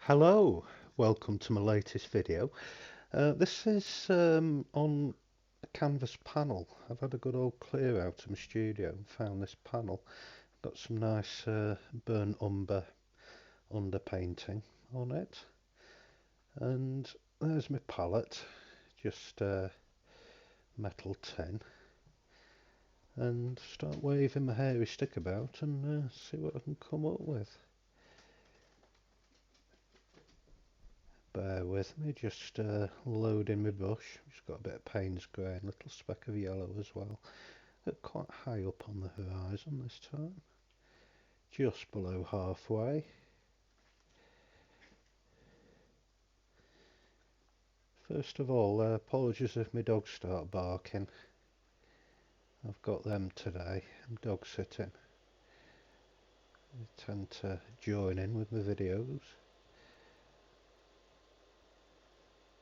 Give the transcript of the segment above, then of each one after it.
Hello, welcome to my latest video. This is on a canvas panel. I've had a good old clear out of my studio and found this panel. Got some nice burnt umber underpainting on it. And there's my palette, just metal tin. And start waving my hairy stick about and see what I can come up with. Bear with me, just loading my brush. Just got a bit of Payne's grey and a little speck of yellow as well. Quite high up on the horizon this time, just below halfway. First of all, apologies if my dogs start barking. I've got them today. I'm dog sitting. They tend to join in with my videos.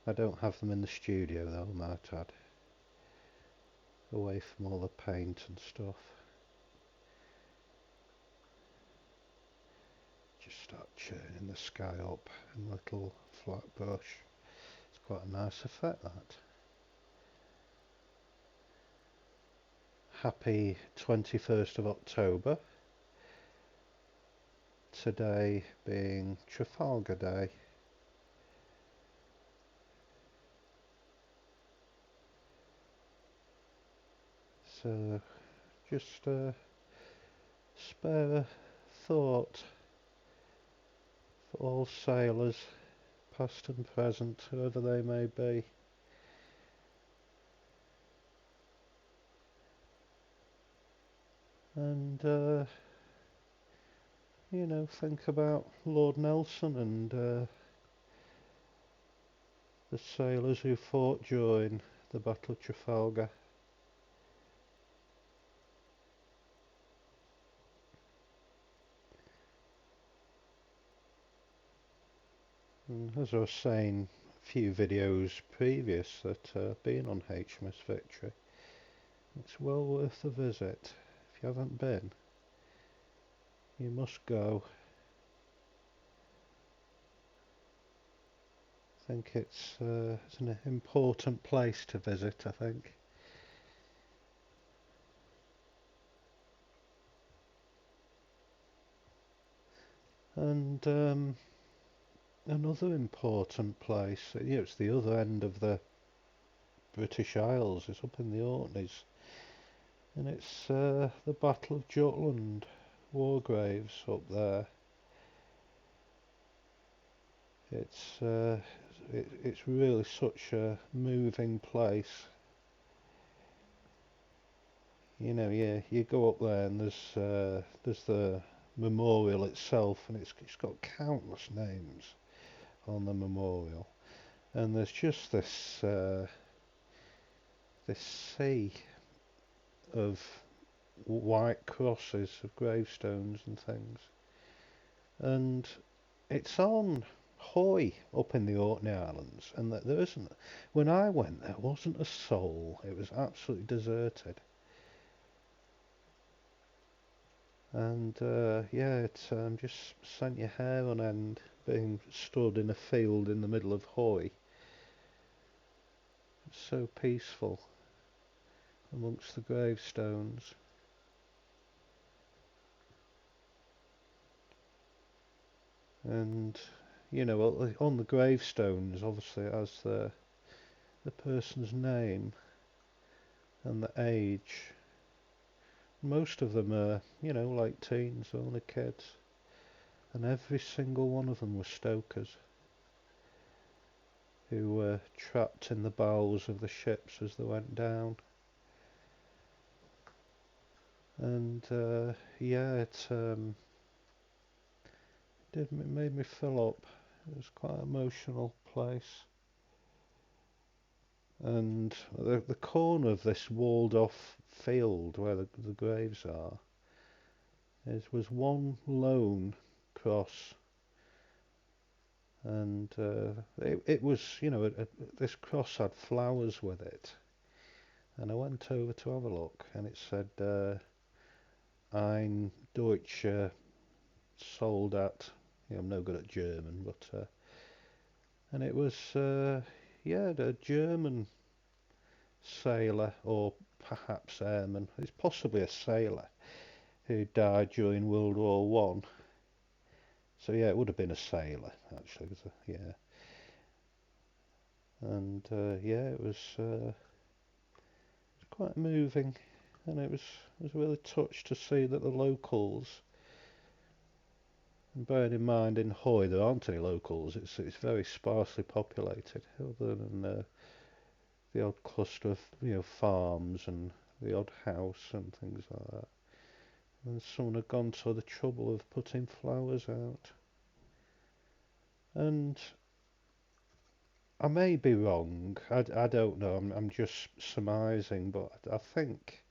I don't have them in the studio though, I might add. Away from all the paint and stuff. Just start churning the sky up in a little flat brush. It's quite a nice effect, that. Happy 21st of October. Today being Trafalgar Day. So just spare a thought for all sailors, past and present, whoever they may be. And think about Lord Nelson and the sailors who fought during the Battle of Trafalgar. And as I was saying a few videos previous that being on HMS Victory, it's well worth a visit. If you haven't been, you must go. I think it's an important place to visit, I think. And another important place, it's the other end of the British Isles, it's up in the Orkneys, and it's the Battle of Jutland, war graves up there. It's really such a moving place. You go up there and there's the memorial itself, and it's got countless names on the memorial, and there's just this sea of white crosses of gravestones and things, and it's on Hoy up in the Orkney Islands, and there isn't. When I went, there wasn't a soul. It was absolutely deserted. And it's just sent your hair on end being stood in a field in the middle of Hoy. It's so peaceful amongst the gravestones. And on the gravestones, obviously, it has the person's name and the age. Most of them are, like teens or only kids. And every single one of them were stokers who were trapped in the bowels of the ships as they went down. And it made me fill up. It was quite an emotional place. And the corner of this walled off field where the graves are was one lone cross, and it was, this cross had flowers with it, and I went over to have a look, and it said Ein Deutscher Soldat, I'm no good at German, but and it was yeah, the German sailor, or perhaps airman. It's possibly a sailor who died during World War One. So yeah, it would have been a sailor actually. Yeah, and yeah, it was quite moving, and it was really touched to see that the locals. And bearing in mind, in Hoy there aren't any locals. It's very sparsely populated, other than the odd cluster of farms and the odd house and things like that. And someone had gone to the trouble of putting flowers out. And I may be wrong. I don't know. I'm just surmising, but I think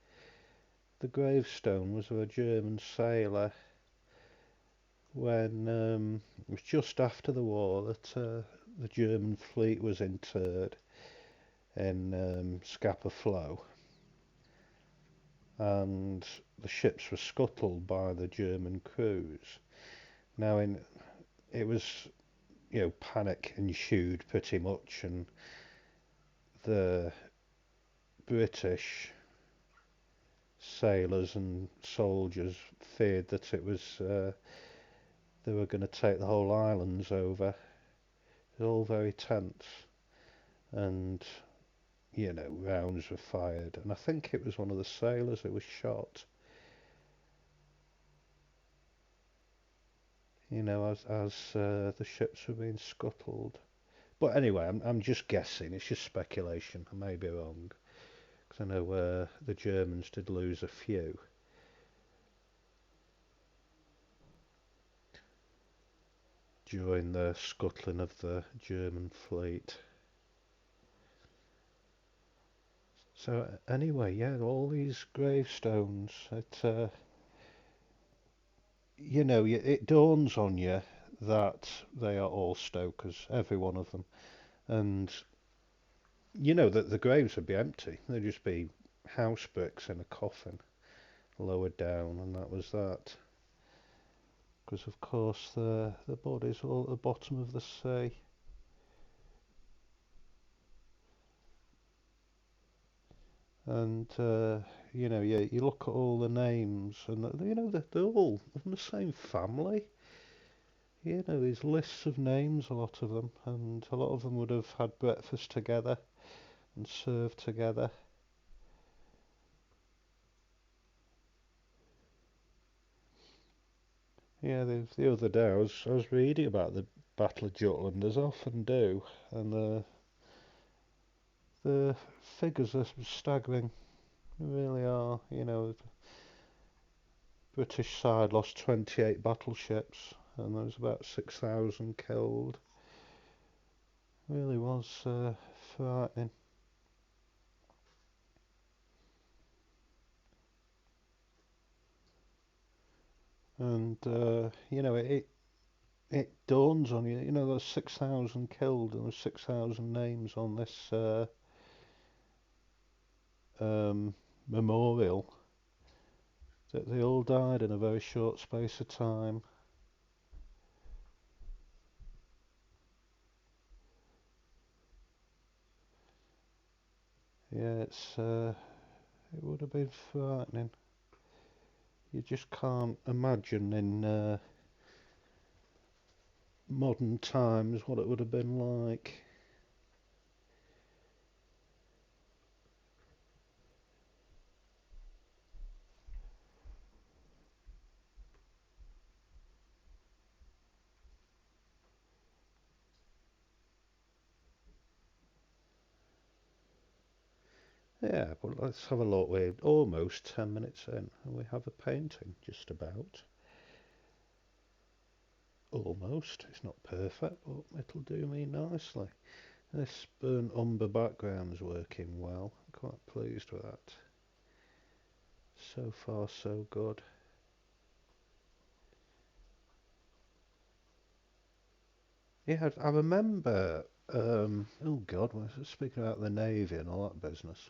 the gravestone was of a German sailor when it was just after the war that the German fleet was interred in Scapa Flow, and the ships were scuttled by the German crews. Now, it was panic ensued pretty much, and the British sailors and soldiers feared that it was they were going to take the whole islands over. It was all very tense, and rounds were fired, and I think it was one of the sailors who was shot. As the ships were being scuttled. But anyway, I'm just guessing. It's just speculation. I may be wrong, because I know the Germans did lose a few. During the scuttling of the German fleet. So anyway, yeah, all these gravestones. It dawns on you that they are all stokers, every one of them, and that the graves would be empty. They'd just be house bricks in a coffin, lowered down, and that was that. Because of course the bodies are all at the bottom of the sea. And you look at all the names, and they're all from the same family. These lists of names, a lot of them, and a lot of them would have had breakfast together and served together. Yeah, the other day I was reading about the Battle of Jutland, as I often do, and the figures are staggering. They really are. The British side lost 28 battleships, and there was about 6,000 killed. It really was frightening. And it dawns on you, there's 6,000 killed and there's 6,000 names on this memorial, that they all died in a very short space of time. Yeah, it would have been frightening. You just can't imagine in modern times what it would have been like. Yeah, but let's have a look. We're almost 10 minutes in, and we have a painting, just about. Almost. It's not perfect, but it'll do me nicely. This burnt umber background's working well. I'm quite pleased with that. So far, so good. Yeah, I remember. Oh God, speaking about the Navy and all that business.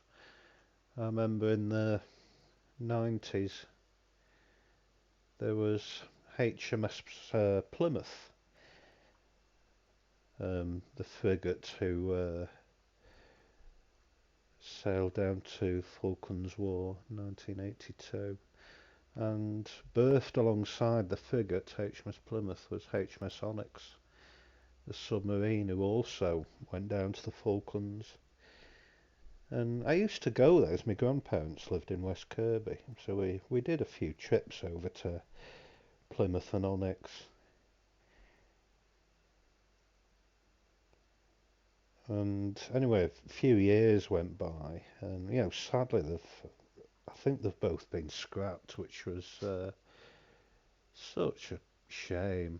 I remember in the 90s there was HMS Plymouth the frigate who sailed down to Falklands War 1982, and berthed alongside the frigate HMS Plymouth was HMS Onyx, the submarine who also went down to the Falklands. And I used to go there as my grandparents lived in West Kirby, so we did a few trips over to Plymouth and Onyx. And anyway, a few years went by, and sadly, I think they've both been scrapped, which was such a shame.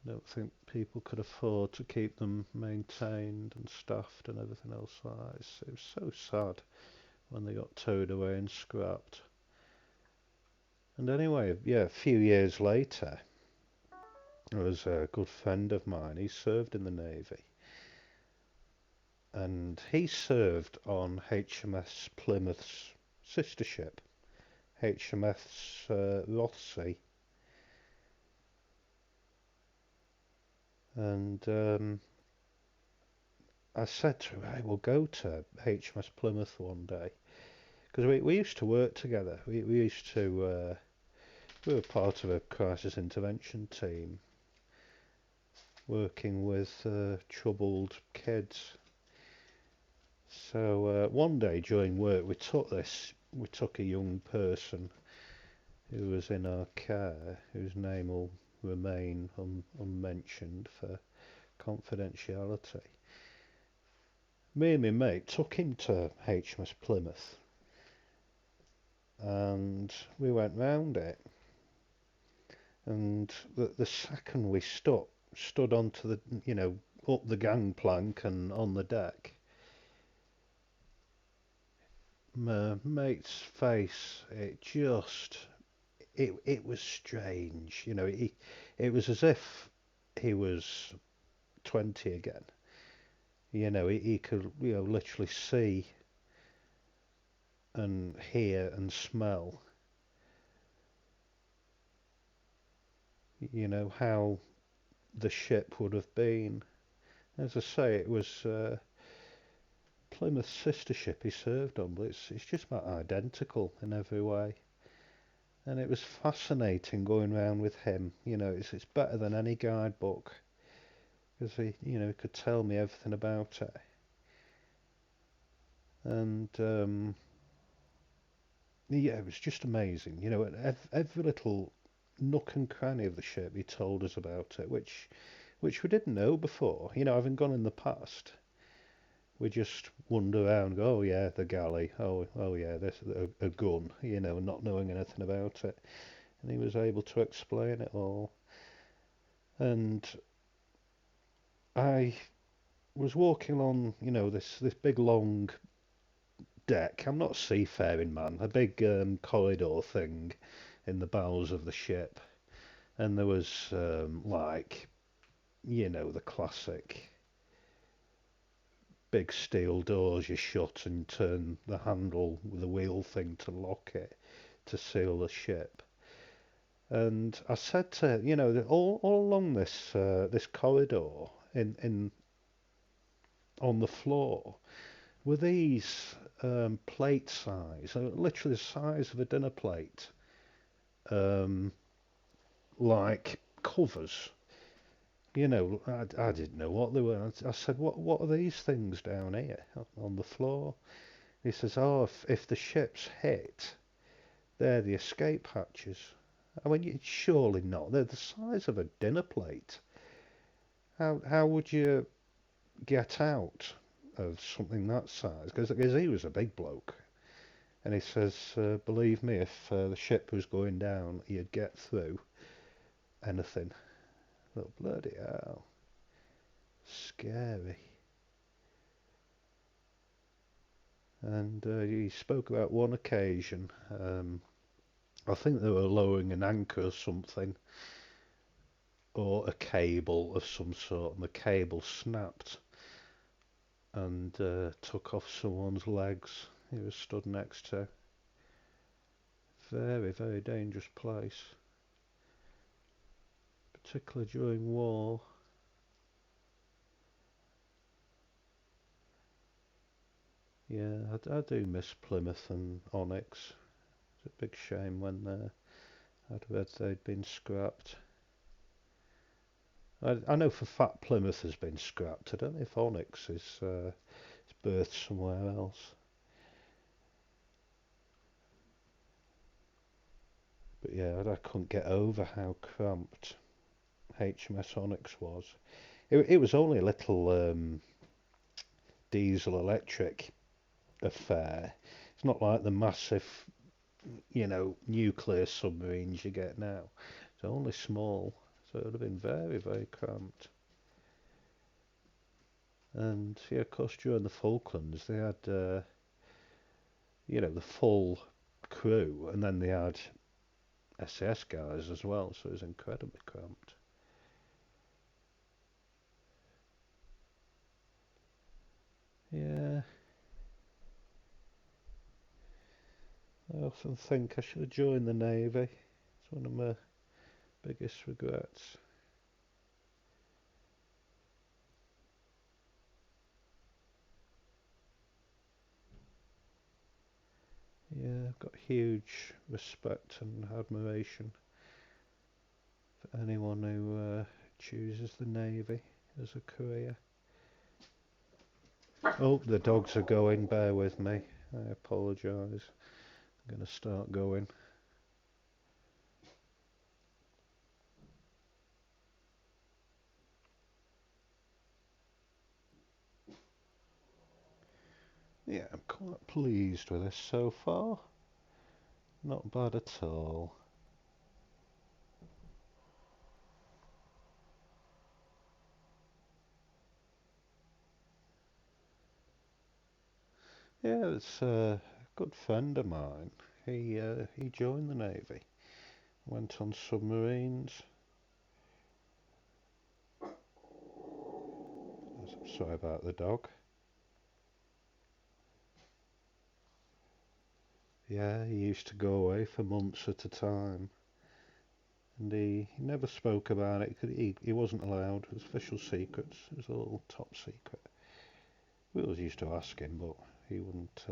I don't think people could afford to keep them maintained and staffed and everything else like that. It was so sad when they got towed away and scrapped. And anyway, yeah, a few years later, there was a good friend of mine. He served in the Navy, and he served on HMS Plymouth's sister ship, HMS Rothsay. And I said to him, "Hey, we'll go to HMS Plymouth one day," because we used to work together. We used to we were part of a crisis intervention team working with troubled kids. So one day during work, we took a young person who was in our care, whose name will remain unmentioned for confidentiality. Me and my mate took him to HMS Plymouth, and we went round it. And the second we stood onto the, up the gangplank and on the deck, my mate's face, it was strange. It was as if he was 20 again. He could, literally see and hear and smell, how the ship would have been. As I say, it was Plymouth's sister ship he served on, but it's just about identical in every way. And it was fascinating going round with him. It's better than any guidebook, because he could tell me everything about it. And yeah, it was just amazing. Every little nook and cranny of the ship he told us about it, which we didn't know before. Having gone in the past, we just wander around and go, oh yeah, the galley, oh yeah, there's a gun, not knowing anything about it. And he was able to explain it all. And I was walking along, this big long deck. I'm not a seafaring man. A big corridor thing in the bowels of the ship, and there was the classic big steel doors you shut and turn the handle with the wheel thing to lock it to seal the ship. And I said to all along this corridor in on the floor were these plate size, literally the size of a dinner plate, um, like covers. I didn't know what they were. I said, what are these things down here on the floor? He says, oh, if the ship's hit, they're the escape hatches. I mean, surely not. They're the size of a dinner plate. How would you get out of something that size? Because he was a big bloke. And he says, believe me, if the ship was going down, you'd get through anything. Oh, bloody hell. Scary. And he spoke about one occasion. I think they were lowering an anchor or something, or a cable of some sort, and the cable snapped and took off someone's legs he was stood next to. Very, very dangerous place. particularly during war. Yeah, I do miss Plymouth and Onyx. It's a big shame when I'd read they'd been scrapped. I know for fact Plymouth has been scrapped. I don't know if Onyx is birthed somewhere else. But yeah, I couldn't get over how cramped HMS Onyx was. It was only a little diesel electric affair. It's not like the massive, nuclear submarines you get now. It's only small, so it would have been very, very cramped. And yeah, of course, during the Falklands, they had, the full crew, and then they had SAS guys as well, so it was incredibly cramped. Yeah, I often think I should have joined the Navy. It's one of my biggest regrets. Yeah, I've got huge respect and admiration for anyone who chooses the Navy as a career. Oh, the dogs are going, bear with me. I apologise. I'm going to start going. Yeah, I'm quite pleased with this so far. Not bad at all. Yeah, it's a good friend of mine. He joined the Navy, went on submarines. Sorry about the dog. Yeah, he used to go away for months at a time, and he never spoke about it because he wasn't allowed. It was official secrets. It was all top secret. We always used to ask him, but he wouldn't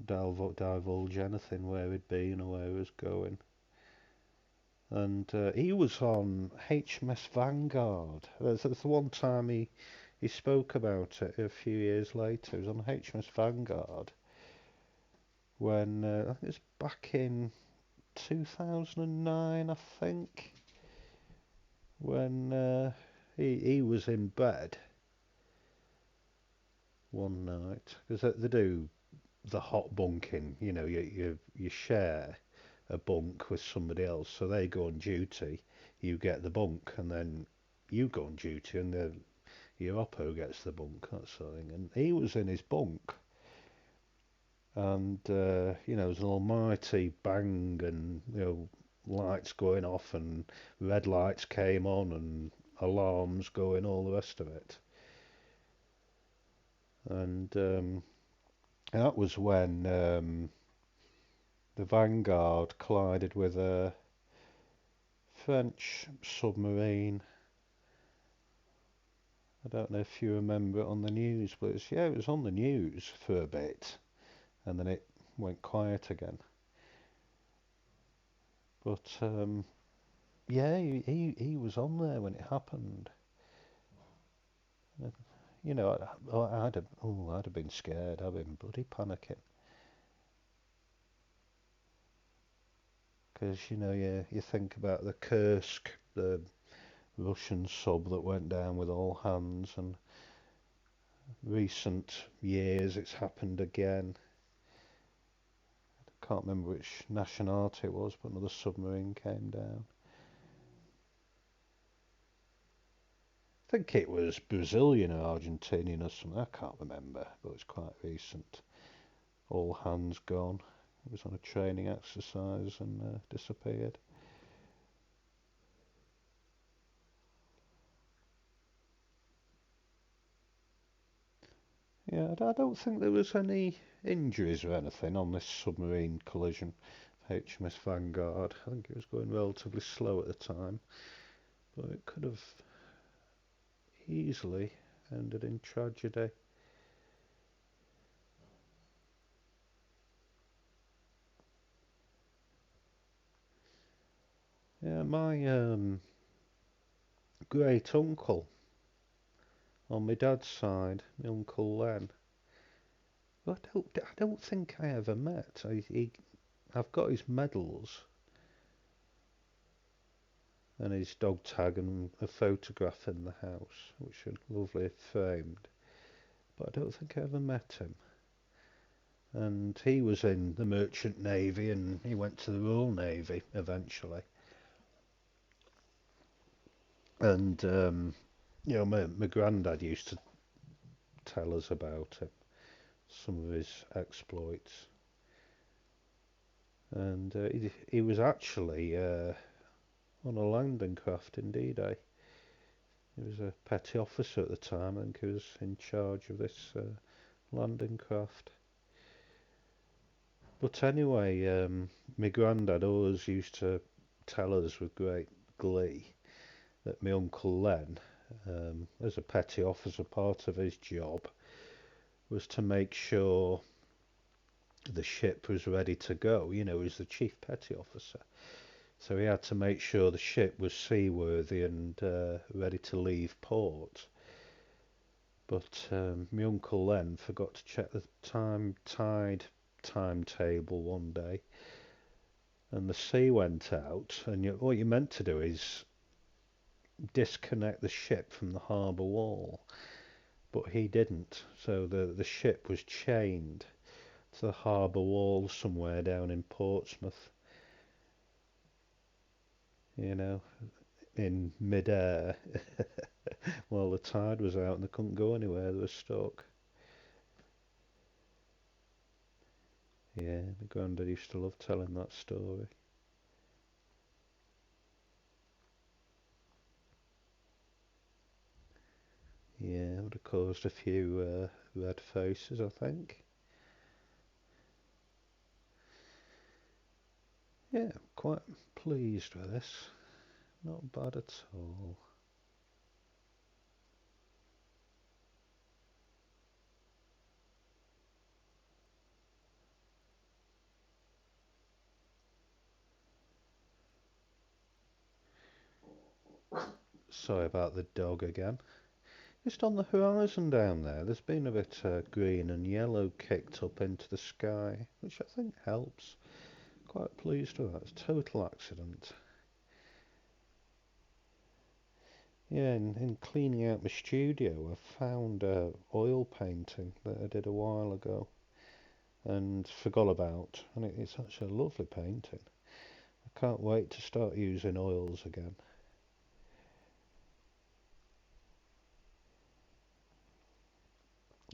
divulge anything where he'd been or where he was going. And he was on HMS Vanguard. That's the one time he spoke about it a few years later. He was on HMS Vanguard when I think it was back in 2009, I think, when he was in bed one night because they do the hot bunking. You share a bunk with somebody else, so they go on duty, you get the bunk, and then you go on duty, and your oppo gets the bunk, that sort of thing. And he was in his bunk, and there's an almighty bang, and lights going off, and red lights came on, and alarms going, all the rest of it. And that was when the Vanguard collided with a French submarine. I don't know if you remember it on the news, but it was on the news for a bit, and then it went quiet again. But yeah, he was on there when it happened. I'd have been scared. I'd been bloody panicking because you think about the Kursk, the Russian sub that went down with all hands, and recent years it's happened again. I can't remember which nationality it was, but another submarine came down. I think it was Brazilian or Argentinian or something, I can't remember, but it's quite recent. All hands gone. It was on a training exercise and disappeared. Yeah, I don't think there was any injuries or anything on this submarine collision, HMS Vanguard. I think it was going relatively slow at the time, but it could have easily ended in tragedy. Yeah, my great uncle on my dad's side, my Uncle Len. I don't think I ever met. I've got his medals and his dog tag and a photograph in the house, which are lovely framed. But I don't think I ever met him. And he was in the Merchant Navy and he went to the Royal Navy eventually. And my granddad used to tell us about him, some of his exploits. And he was actually on a landing craft in D-Day. He was a petty officer at the time. I think he was in charge of this landing craft. But anyway, my granddad always used to tell us with great glee that my Uncle Len, as a petty officer, part of his job was to make sure the ship was ready to go. He was the chief petty officer. So he had to make sure the ship was seaworthy and ready to leave port. But my Uncle Len forgot to check the tide timetable one day, and the sea went out. And what you're meant to do is disconnect the ship from the harbour wall, but he didn't. So the ship was chained to the harbour wall somewhere down in Portsmouth. In mid-air while the tide was out and they couldn't go anywhere, they were stuck. Yeah, my granddad used to love telling that story. Yeah, it would have caused a few red faces, I think. Yeah, quite pleased with this. Not bad at all. Sorry about the dog again. Just on the horizon down there, there's been a bit green and yellow kicked up into the sky, which I think helps. Quite pleased with that. It's a total accident. Yeah, in cleaning out my studio, I found a oil painting that I did a while ago and forgot about, and it's actually a lovely painting. I can't wait to start using oils again.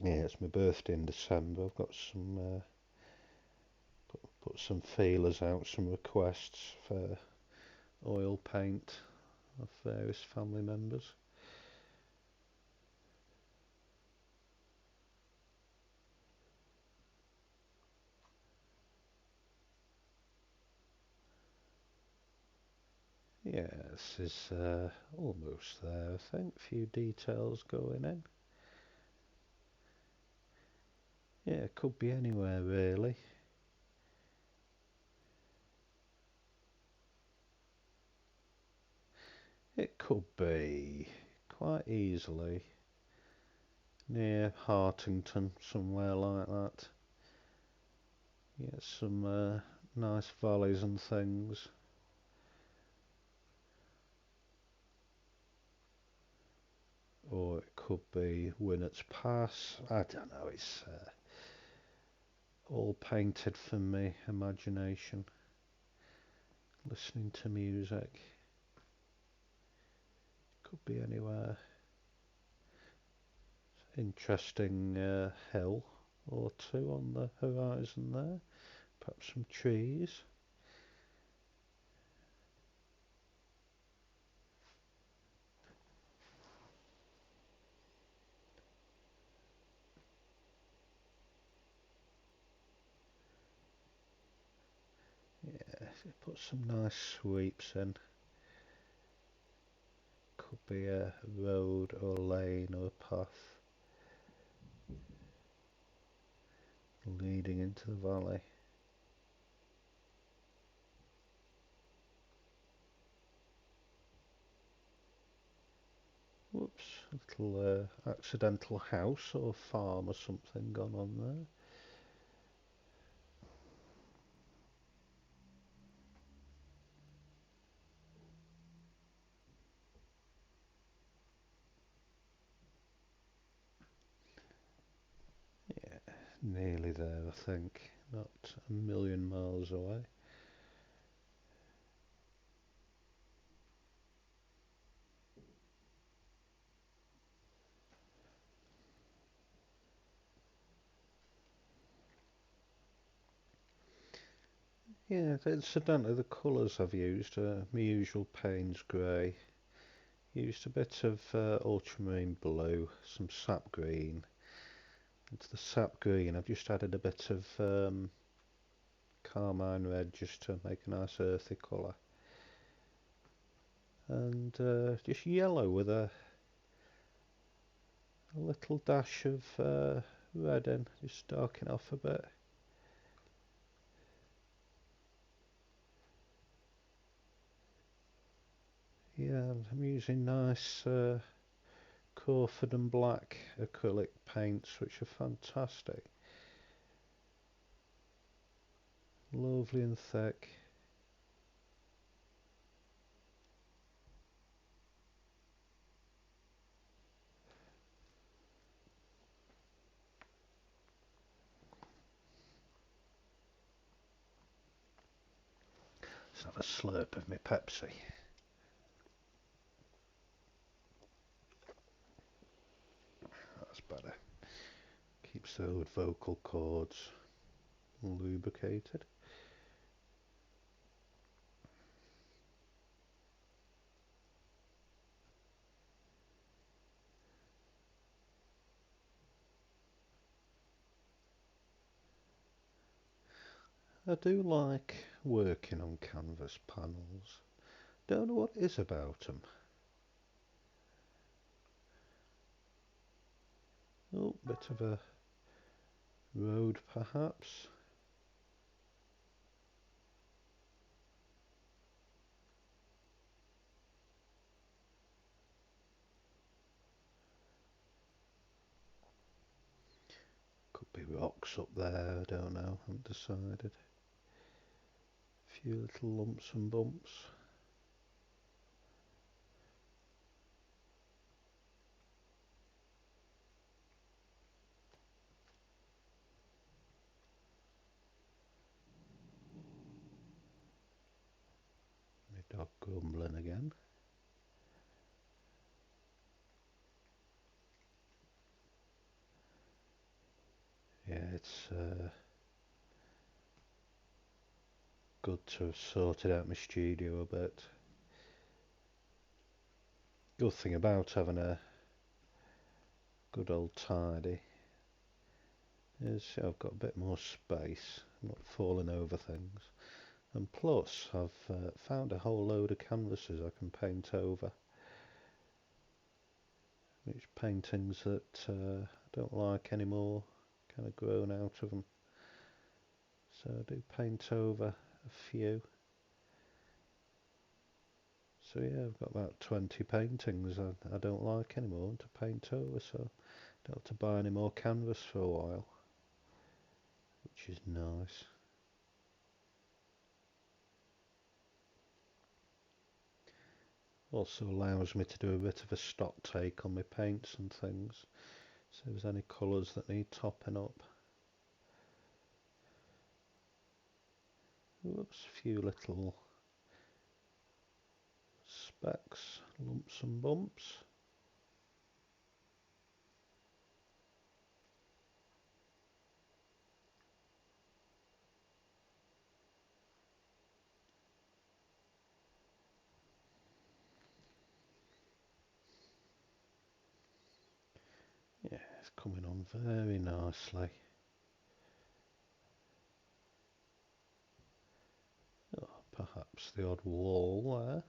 Yeah, it's my birthday in December. I've got put some feelers out, some requests for oil paint of various family members. Yeah, this is almost there, I think. A few details going in. Yeah, it could be anywhere really. It could be quite easily near Hartington, somewhere like that. You get some nice valleys and things. Or it could be Winnett's Pass. I don't know, it's all painted from my imagination. Listening to music. Could be anywhere. Interesting hill or two on the horizon there. Perhaps some trees. put some nice sweeps in. Could be a road or lane or a path leading into the valley. Whoops, a little accidental house or farm or something gone on there. Yeah, nearly there I think, not a million miles away. Yeah, incidentally the colours I've used are my usual Payne's grey. Used a bit of ultramarine blue, some sap green. Into the sap green I've just added a bit of carmine red just to make a nice earthy colour. And just yellow with a little dash of red in, just darken off a bit. Yeah, I'm using nice Crawford and black acrylic paints which are fantastic. Lovely and thick. Let's have a slurp of my Pepsi. That's better. Keeps those vocal cords lubricated. I do like working on canvas panels. Don't know what it is about them. Oh, bit of a road perhaps. Could be rocks up there, I don't know, I haven't decided. A few little lumps and bumps. My dog grumbling again. Yeah, it's good to have sorted out my studio a bit. Good thing about having a good old tidy is I've got a bit more space. I'm not falling over things. And plus I've found a whole load of canvases I can paint over. Which paintings that I don't like anymore, kind of grown out of them. So I do paint over a few. So yeah, I've got about 20 paintings I don't like anymore to paint over, so I don't have to buy any more canvas for a while, which is nice. Also allows me to do a bit of a stock take on my paints and things, so if there's any colours that need topping up. Whoops, a few little specks, lumps and bumps. Yeah, it's coming on very nicely. Oh, perhaps perhaps the odd wall there.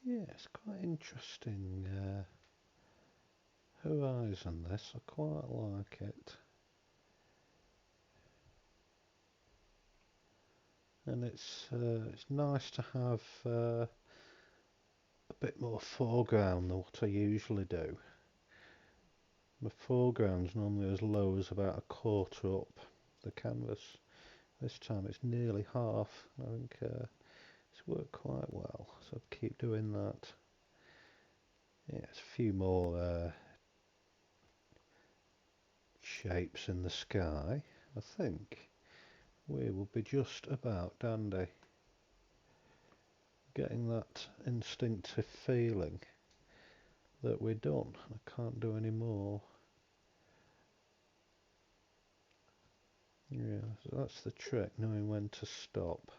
Yeah, it's quite interesting horizon this, I quite like it. And it's nice to have a bit more foreground than what I usually do. My foreground's normally as low as about a quarter up the canvas. This time it's nearly half. I think it's worked quite well, so I'll keep doing that. Yeah, it's a few more shapes in the sky. I think we will be just about dandy. Getting that instinctive feeling that we're done. I can't do any more. Yeah, so that's the trick, knowing when to stop.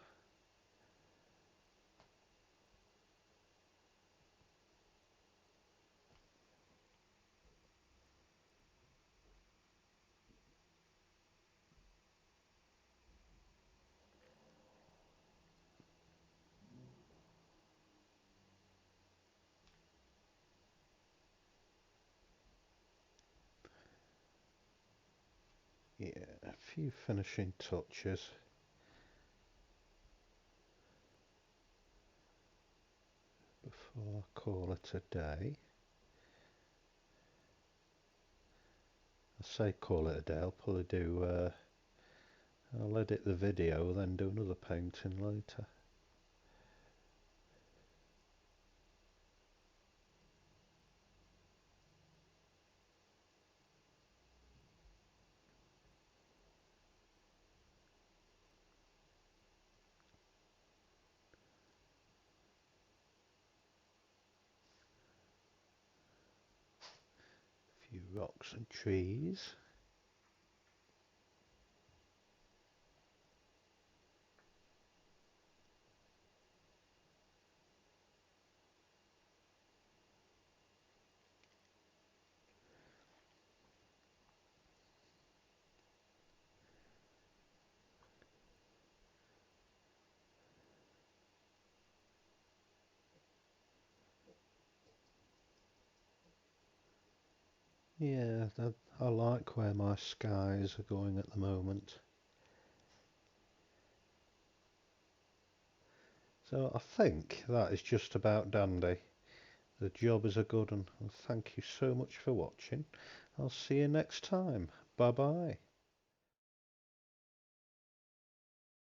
Yeah, a few finishing touches. Before I call it a day. I say call it a day, I'll probably do, I'll edit the video, then do another painting later. A few rocks and trees. Yeah, I like where my skies are going at the moment. So I think that is just about dandy. The job is a good one, and thank you so much for watching. I'll see you next time. Bye bye.